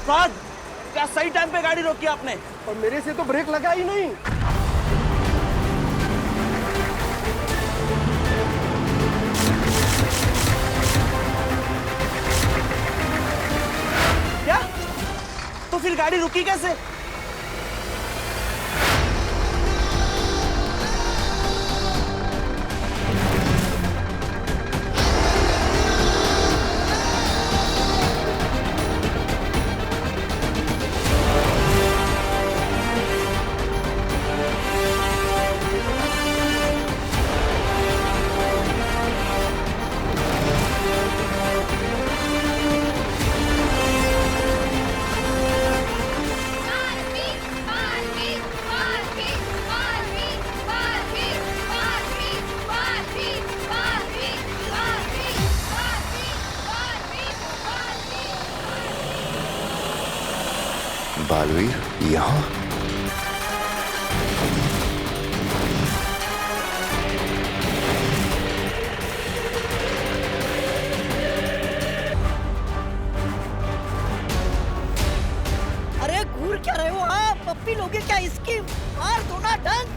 उस्ताद, क्या सही टाइम पे गाड़ी रोकी आपने? और मेरे से तो ब्रेक लगा ही नहीं। क्या? तो फिर गाड़ी रुकी कैसे? बालवीर यहाँ? अरे घूर क्या रहे हो आप? पप्पी लोगे क्या इसकी? मार दो ना डंक।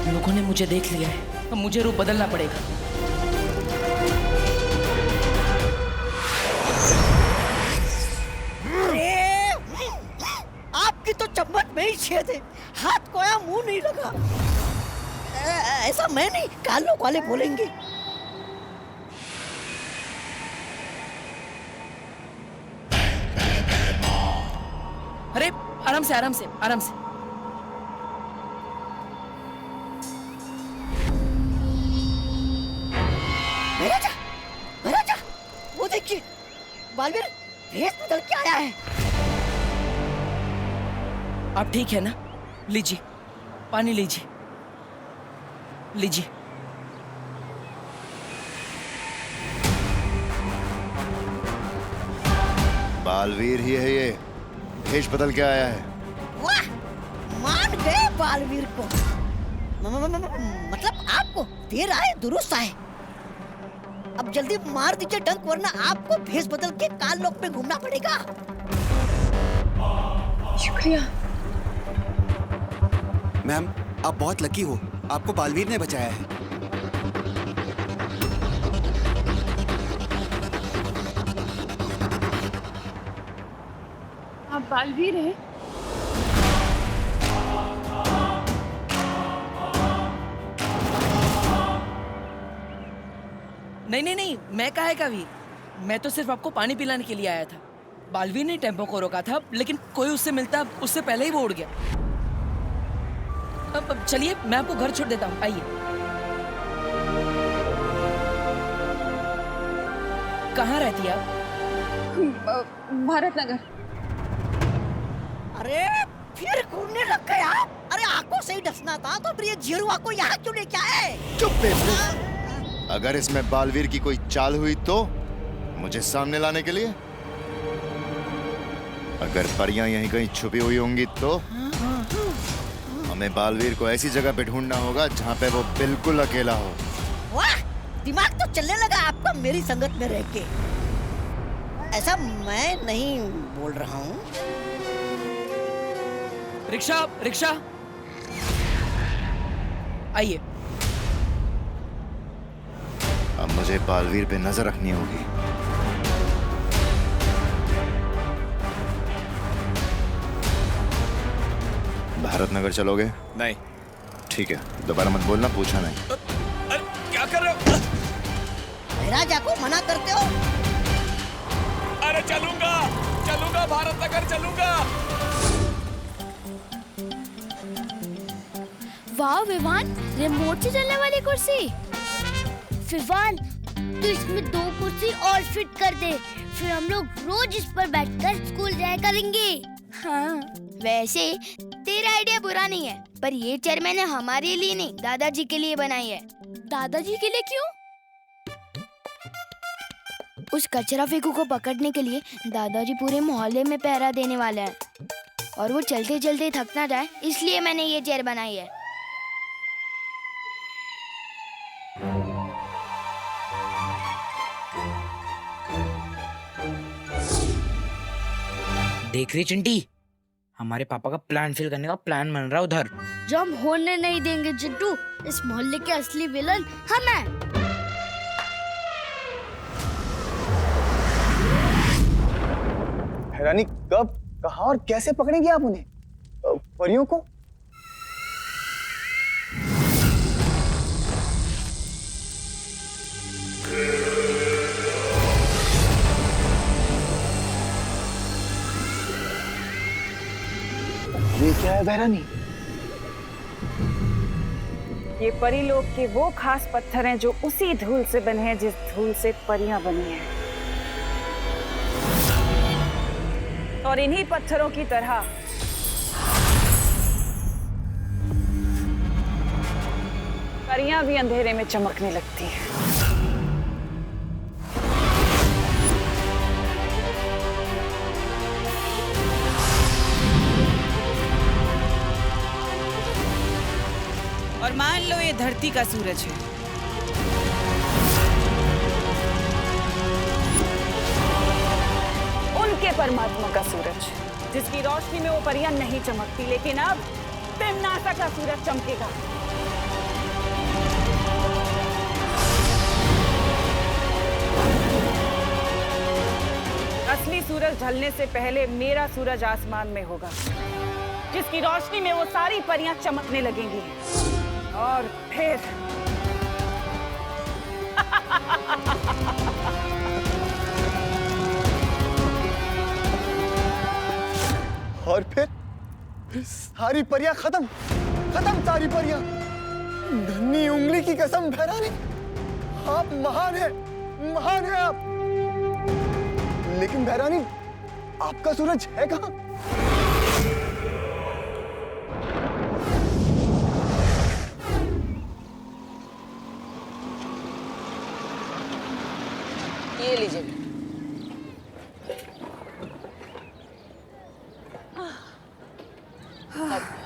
लोगों ने मुझे देख लिया है, अब मुझे रूप बदलना पड़ेगा। आपकी तो चम्मच में ही छेद है, हाथ कोया मुंह नहीं लगा। ऐसा मैं नहीं, कालों वाले बोलेंगे। अरे आराम से आराम से आराम से। महाराजा, वो देखिए, बालवीर भेष बदल के आया है। आप ठीक है ना? लीजिए, पानी लीजिए, लीजिए। बालवीर ही है ये, भेष बदल के आया है। वाह, मान गए बालवीर को। मतलब आपको देर आए दुरुस्त आए। अब जल्दी मार दीजिए डंक, वरना आपको भेष बदल के काल लोक में घूमना पड़ेगा। शुक्रिया मैम, आप बहुत लकी हो, आपको बालवीर ने बचाया है। आप बालवीर हैं? नहीं नहीं नहीं, मैं काहे का वीर? मैं तो सिर्फ आपको पानी पिलाने के लिए आया था। बालवीर ने टेम्पो को रोका था, लेकिन कोई उससे मिलता, उससे पहले ही वो उड़ गया। अब चलिए, मैं आपको घर छोड़ देता हूँ, आइए। कहाँ रहती है आप? भारत नगर। अरे फिर घूमने लग गए आप? अरे आंखों से ही डसना था तो फिर ये जीरुआ को यहाँ क्यों लेके आए? चुप बेवकूफ! अगर इसमें बालवीर की कोई चाल हुई तो मुझे सामने लाने के लिए? अगर परियां यहीं कहीं छुपी हुई होंगी तो हमें बालवीर को ऐसी जगह पे ढूंढना होगा जहाँ पे वो बिल्कुल अकेला हो। वाह, दिमाग तो चलने लगा आपका मेरी संगत में रह के। ऐसा मैं नहीं बोल रहा हूँ। रिक्शा, रिक्शा, आइए। अब मुझे बालवीर पे नजर रखनी होगी। भारत नगर चलोगे? नहीं। ठीक है, दोबारा मत बोलना, पूछा नहीं। अरे क्या कर रहे हो? राजा को मना करते हो? अरे चलूंगा, चलूंगा, भारत नगर चलूंगा। वाह विवान, रिमोट से चलने वाली कुर्सी। विवान, तू इसमें 2 कुर्सी और फिट कर दे, फिर हम लोग रोज इस पर बैठकर स्कूल जाया करेंगे। हाँ, वैसे तेरा आइडिया बुरा नहीं है, पर ये चेयर मैंने हमारे लिए नहीं, दादाजी के लिए बनाई है। दादाजी के लिए क्यों? उस कचरा फेंकू को पकड़ने के लिए दादाजी पूरे मोहल्ले में पहरा देने वाले हैं, और वो चलते चलते थक ना जाए, इसलिए मैंने ये चेयर बनाई है। देख रही चिंटी, हमारे पापा का प्लान फेल करने का प्लान बन रहा है उधर। जो हम होने नहीं देंगे चिट्टू, इस मोहल्ले के असली विलन हम हैं। हैरानी, कब, कहाँ और कैसे पकड़ेंगे आप उन्हें, परियों को? ये क्या है बहरानी? ये परी लोग के वो खास पत्थर हैं जो उसी धूल से बने हैं जिस धूल से परियां बनी हैं। और इन्हीं पत्थरों की तरह परियां भी अंधेरे में चमकने लगती हैं। और मान लो ये धरती का सूरज है। उनके परमात्मा का सूरज, जिसकी रोशनी में वो परियां नहीं चमकती, लेकिन अब तिम्नासा का सूरज चमकेगा। असली सूरज ढलने से पहले मेरा सूरज आसमान में होगा, जिसकी रोशनी में वो सारी परियां चमकने लगेंगी। और फिर और फिर सारी परियां खत्म, खत्म सारी परियां। नन्ही उंगली की कसम बहरानी, आप महान हैं, महान हैं आप। लेकिन बहरानी, आपका सूरज है कहाँ? ये लीजिए।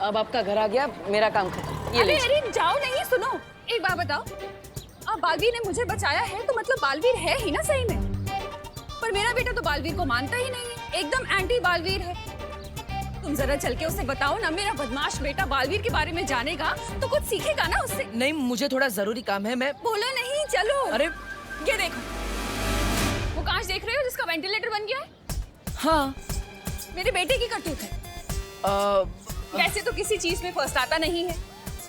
अब आपका घर आ गया, मेरा काम खत्म। ये अरे अरे जाओ नहीं, सुनो, एक बात बताओ, अब बालवीर ने मुझे बचाया है तो मतलब बालवीर है ही ना सही में। पर मेरा बेटा तो बालवीर को मानता ही नहीं है, एकदम एंटी बालवीर है। तुम जरा चल के उसे बताओ ना, मेरा बदमाश बेटा बालवीर के बारे में जानेगा तो कुछ सीखेगा ना उससे। नहीं, मुझे थोड़ा जरूरी काम है, मैं। बोलो नहीं, चलो। अरे ये देखो, वो कांच देख रहे हो जिसका वेंटिलेटर बन गया है? हाँ, मेरे बेटे की करतूत है। वैसे तो किसी चीज में फर्स्ट आता नहीं है,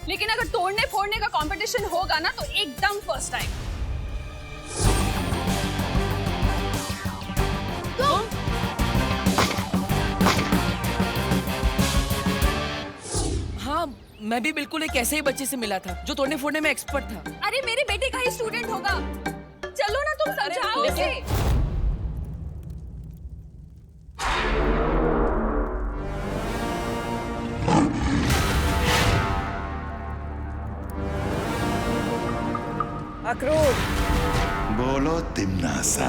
लेकिन अगर तोड़ने फोड़ने का कंपटीशन होगा ना तो एकदम फर्स्ट आएगा। हाँ, मैं भी बिल्कुल एक ऐसे ही बच्चे से मिला था जो तोड़ने फोड़ने में एक्सपर्ट था। अरे मेरे बेटे का ही स्टूडेंट होगा, चलो ना तुम समझाओ उसे। अक्रूर, बोलो तिम्नासा।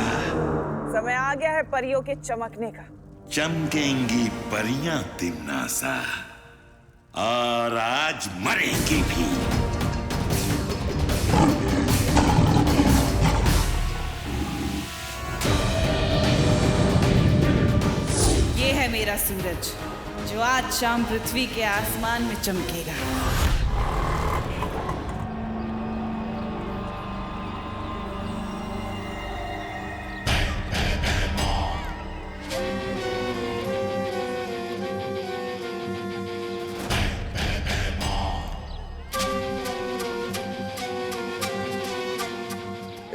समय आ गया है परियों के चमकने का। चमकेंगी परियां तिम्नासा, और आज मरेंगी भी। ये है मेरा सूरज, जो आज शाम पृथ्वी के आसमान में चमकेगा।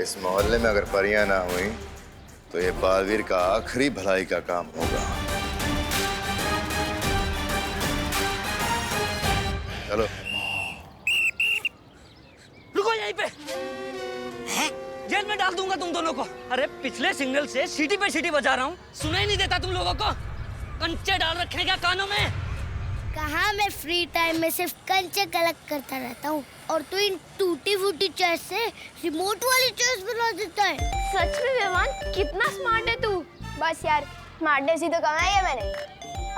इस मोहल्ले में अगर परियां ना हुई तो ये बालवीर का आखिरी भलाई का काम होगा। चलो। दूंगा तुम दोनों को। अरे पिछले सिग्नल से सीटी पे सीटी बजा रहा हूँ, सुनाई नहीं देता तुम लोगों को? कंचे डाल रखे हैं क्या कानों में? कहाँ मैं फ्री टाइम में सिर्फ कंचे कलेक्ट करता रहता हूँ और तू इन टूटी फूटी चेस से रिमोट वाली चेस बना देता है। सच में विवान, कितना स्मार्ट है तू। बस यार, स्मार्टनेस ही तो कमाई है मैंने।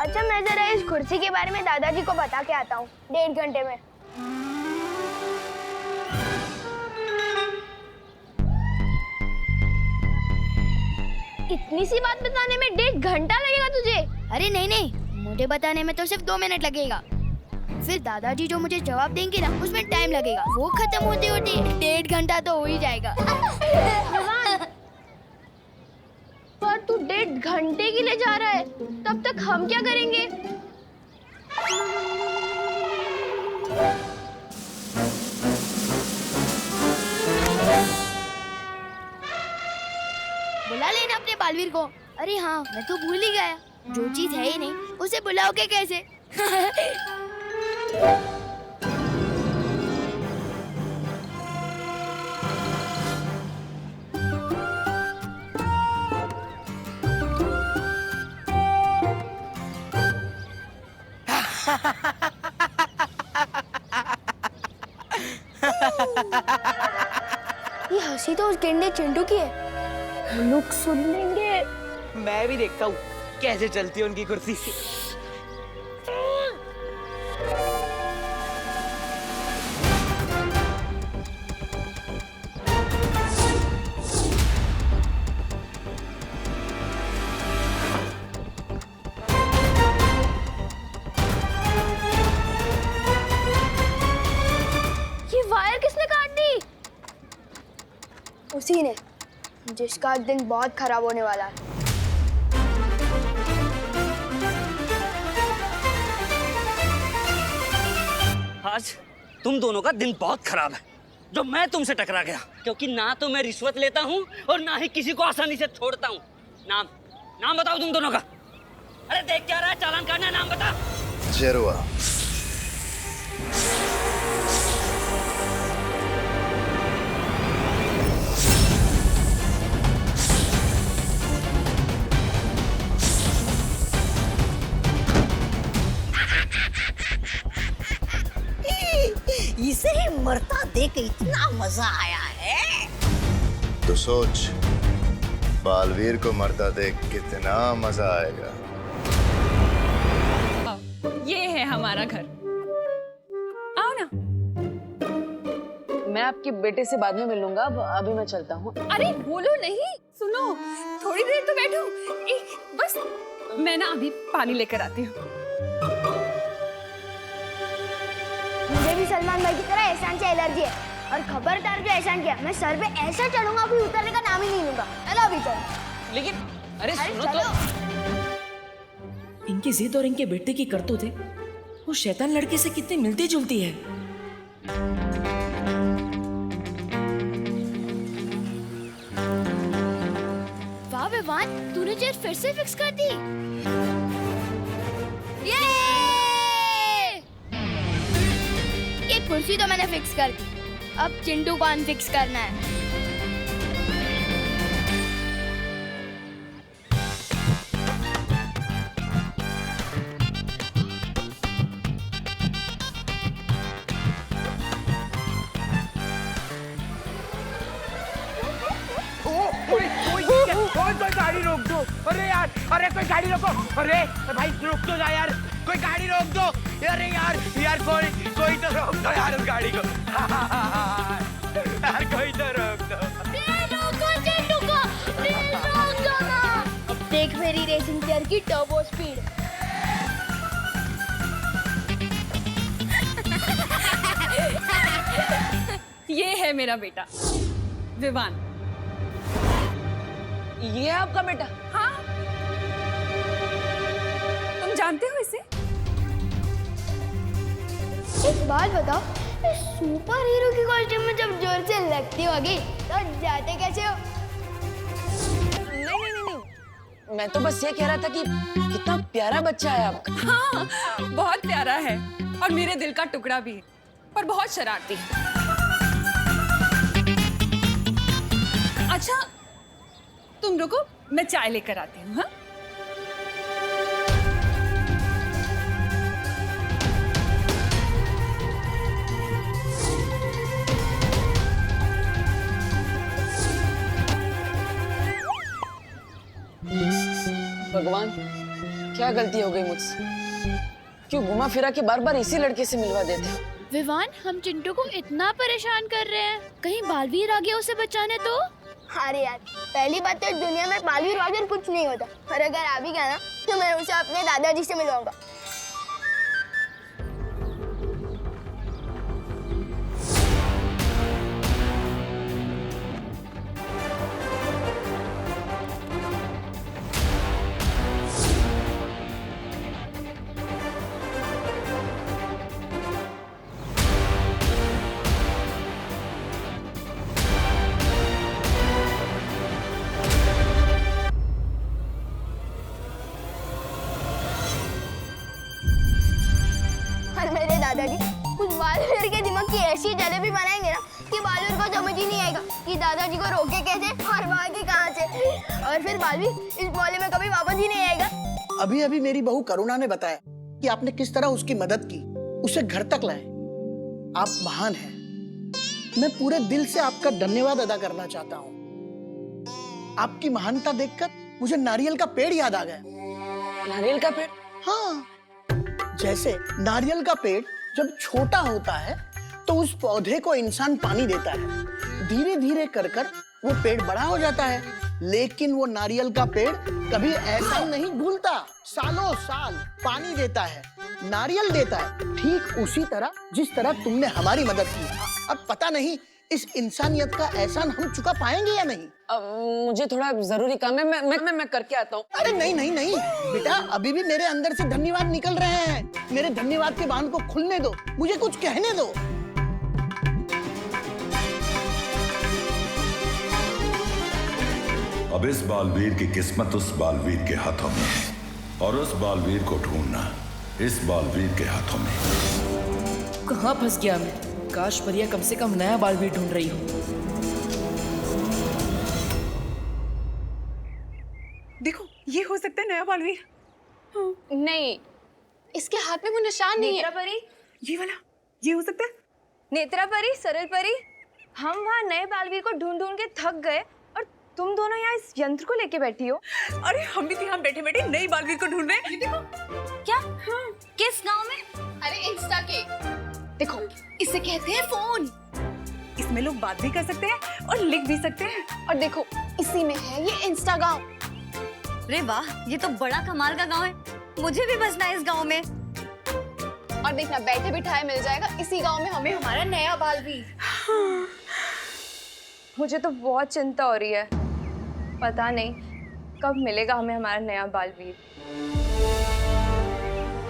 अच्छा, मैं जरा इस कुर्सी के बारे में दादाजी को बता के आता हूँ 1.5 घंटे में। इतनी सी बात बताने में 1.5 घंटा लगेगा तुझे? अरे नहीं नहीं, मुझे बताने में तो सिर्फ 2 मिनट लगेगा। फिर दादाजी जो मुझे जवाब देंगे ना, उसमें टाइम लगेगा। वो खत्म होते होते 1.5 घंटा तो हो ही जाएगा। पर तू 1.5 घंटे के लिए जा रहा है, तब तक हम क्या करेंगे? बुला लेना अपने बालवीर को। अरे हाँ, मैं तो भूल ही गया, जो चीज है ही नहीं उसे बुलाओगे कैसे? ये हंसी तो उस गेंडे चिंटू की है। लोग सुन लेंगे। मैं भी देखता हूँ कैसे चलती है उनकी कुर्सी। ये वायर किसने काट दी? उसी ने, जिसका दिन बहुत खराब होने वाला है। आज तुम दोनों का दिन बहुत खराब है, जो मैं तुमसे टकरा गया, क्योंकि ना तो मैं रिश्वत लेता हूँ और ना ही किसी को आसानी से छोड़ता हूँ। नाम बताओ तुम दोनों का। अरे देख क्या रहा है, चालान काटना है, नाम बता। जरुआ। इसे ही मरता देख इतना मजा आया है। तो सोच, बालवीर को मरता देख कितना मजा आएगा। ये है हमारा घर, आओ ना। मैं आपके बेटे से बाद में मिलूंगा, अभी मैं चलता हूँ। अरे बोलो नहीं, सुनो, थोड़ी देर तो बैठो। बस मैं ना अभी पानी लेकर आती हूँ। मुझे भी सलमान भाई की तरह एहसान से एलर्जी है, और खबरदार जो एहसान किया, मैं सर पे ऐसा चढ़ूंगा कोई उतरने का नाम ही नहीं लूंगा। चलो अभी चलो। लेकिन अरे सुनो तो, इनकी जिद और इनके बेटे की करतूत है, वो शैतान लड़के से कितनी मिलती जुलती है। वाह विवान, तूने चेयर फिर से फिक्स कर दी। ये कुर्सी तो मैंने फिक्स कर दी, अब चिंटू को अनफिक्स करना है। कोई गाड़ी रोक दो। अरे यार, अरे कोई गाड़ी रोको। अरे भाई रोक दो ना यार, कोई गाड़ी रोक दो। अरे यार कोई तो रोक दो यार उस गाड़ी को। यार कोई तो रोक दो। रोक दो ना। अब देख मेरी रेसिंग चेयर की टर्बो स्पीड। ये है मेरा बेटा विवान। ये है आपका बेटा? हाँ, तुम जानते हो इसे? एक बात बताओ, सुपर हीरो की कॉस्ट्यूम में जब जोर से लगती होगी तो जाते कैसे हो? नहीं, मैं तो बस ये कह रहा था कि कितना प्यारा बच्चा है आपका। हाँ, बहुत प्यारा है और मेरे दिल का टुकड़ा भी है, पर बहुत शरारती है। अच्छा तुम रुको, मैं चाय लेकर आती हूँ। हाँ भगवान, क्या गलती हो गई मुझसे? क्यों घुमा फिरा के बार बार इसी लड़के से मिलवा देते हो? विवान, हम चिंटू को इतना परेशान कर रहे हैं, कहीं बालवीर आ गया उसे बचाने तो? अरे यार, पहली बात तो दुनिया में बालवीर वालवीर कुछ नहीं होता, और अगर आ भी गया ना तो मैं उसे अपने दादाजी से मिलवाऊंगा। दादाजी कुछ बालवीर के दिमाग की ऐसी जलेबी बनाएंगे ना कि बालवीर को समझ ही नहीं आएगा कि दादाजी को रोके कैसे और भागे कहाँ से, और फिर बालवीर इस मोहल्ले में कभी वापस ही नहीं आएगा। अभी अभी मेरी बहू करुणा ने बताया कि आपने किस तरह उसकी मदद की, उसे घर तक लाए। आप महान हैं। मैं पूरे दिल से आपका धन्यवाद अदा करना चाहता हूँ। आपकी महानता देखकर मुझे नारियल का पेड़ याद आ गया। नारियल का पेड़? हाँ, जैसे नारियल का पेड़ जब छोटा होता है तो उस पौधे को इंसान पानी देता है, धीरे धीरे कर कर वो पेड़ बड़ा हो जाता है। लेकिन वो नारियल का पेड़ कभी ऐसा नहीं भूलता, सालों साल पानी देता है, नारियल देता है, ठीक उसी तरह जिस तरह तुमने हमारी मदद की। अब पता नहीं इस इंसानियत का एहसान हम चुका पाएंगे या नहीं। मुझे थोड़ा जरूरी काम है, मैं करके आता हूँ। अरे नहीं नहीं नहीं बेटा, अभी भी मेरे अंदर से धन्यवाद निकल रहे हैं। मेरे धन्यवाद के बांध को खुलने दो, मुझे कुछ कहने दो। अब इस बालवीर की किस्मत उस बालवीर के हाथों में है, और उस बालवीर को ढूंढना इस बालवीर के हाथों में। कहाँ फंस गया मैं? काश परिया कम से कम नया बालवीर ढूंढ रही हो। देखो, ये हो सकता है नया बालवीर। नहीं, इसके हाथ में वो निशान नहीं है। नेत्रा परी, ये वाला, ये हो सकता है। नेत्रा परी, सरल परी, हम वहाँ नए बालवीर को ढूंढ ढूंढ के थक गए और तुम दोनों यहाँ इस यंत्र को लेके बैठी हो। अरे हम भी यहाँ बैठे बैठे नई बालवीर को ढूंढ रहे हैं। देखो क्या? किस गांव में? अरे इंस्टा के। देखो, इसे कहते हैं फोन। इसमें लोग बात भी कर सकते हैं और लिख भी सकते हैं। और देखो, इसी में है ये इंस्टा गांव। अरे वाह, ये तो बड़ा कमाल का गांव है। मुझे भी बसना है इस गांव में। और देखना, बैठे बिठाए मिल जाएगा इसी गांव में हमें हमारा नया बालवीर। मुझे तो बहुत चिंता हो रही है, पता नहीं कब मिलेगा हमें हमारा नया बालवीर।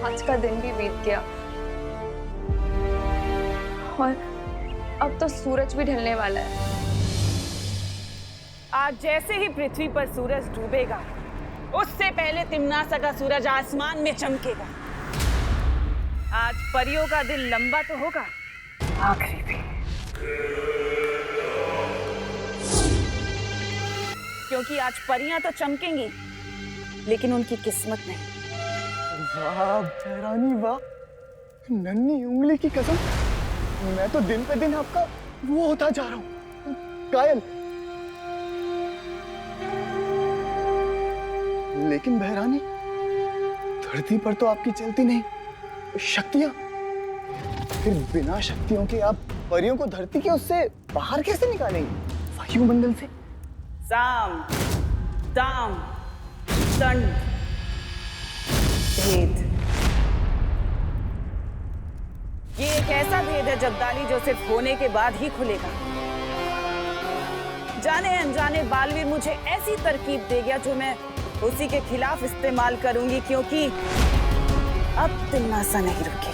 आज का दिन भी बीत गया और अब तो सूरज भी ढलने वाला है। आज जैसे ही पृथ्वी पर सूरज डूबेगा, उससे पहले तिम्नासा का सूरज आसमान में चमकेगा। आज परियों का दिन लंबा तो होगा, आखिरी भी, क्योंकि आज परियां तो चमकेंगी, लेकिन उनकी किस्मत नहीं। वाह भैरानी वाह, नन्ही उंगली की कसम, मैं तो दिन पे दिन आपका वो होता जा रहा हूँ, कायल। लेकिन भैरानी, धरती पर तो आपकी चलती नहीं शक्तियां, फिर बिना शक्तियों के आप परियों को धरती के उससे बाहर कैसे निकालेंगे, वायुमंडल से? साम, दाम, दंड, भेद। ये एक ऐसा भेद है जब्दाली जो सिर्फ होने के बाद ही खुलेगा। जाने अनजाने बालवीर मुझे ऐसी तरकीब दे गया जो मैं उसी के खिलाफ इस्तेमाल करूंगी, क्योंकि अब तिम्नासा नहीं रुकेगी।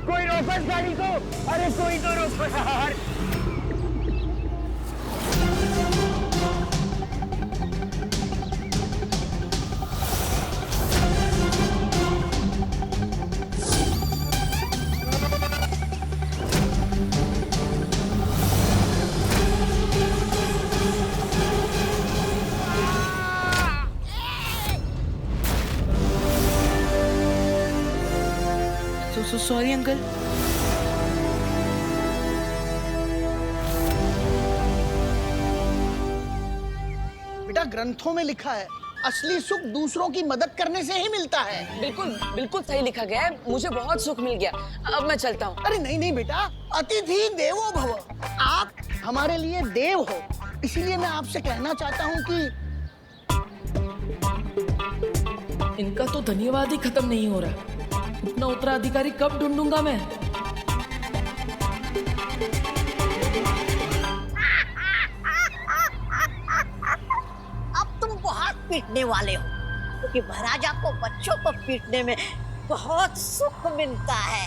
कोई रोको इस गाड़ी को, अरे कोई तो रोको यार। Sorry uncle. बेटा ग्रंथों में लिखा है असली सुख दूसरों की मदद करने से ही मिलता है। बिल्कुल बिल्कुल सही लिखा गया है, मुझे बहुत सुख मिल गया। अब मैं चलता हूँ। अरे नहीं नहीं बेटा, अतिथि देवो भव, आप हमारे लिए देव हो, इसीलिए मैं आपसे कहना चाहता हूँ कि इनका तो धन्यवाद ही खत्म नहीं हो रहा। इतना उत्तराधिकारी कब ढूंढूंगा मैं? अब तुम बहुत पीटने वाले हो, क्योंकि महाराजा को बच्चों को पीटने में बहुत सुख मिलता है।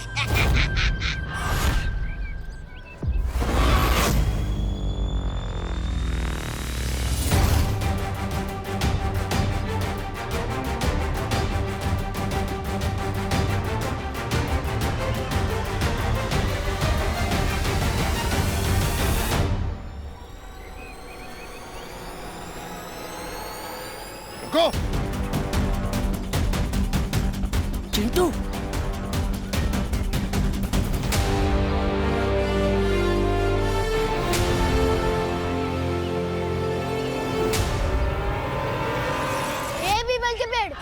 गो चिंटू, ए पीपल के पेड़,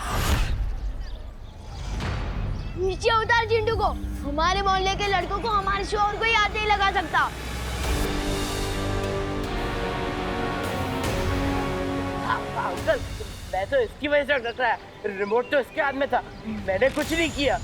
नीचे उतार चिंटू को। हमारे मोहल्ले के लड़कों को हमारे शोर कोई हाथ नहीं लगा सकता। अंकल मैं तो इसकी वजह से डर रहा है, रिमोट तो इसके हाथ में था, मैंने कुछ नहीं किया।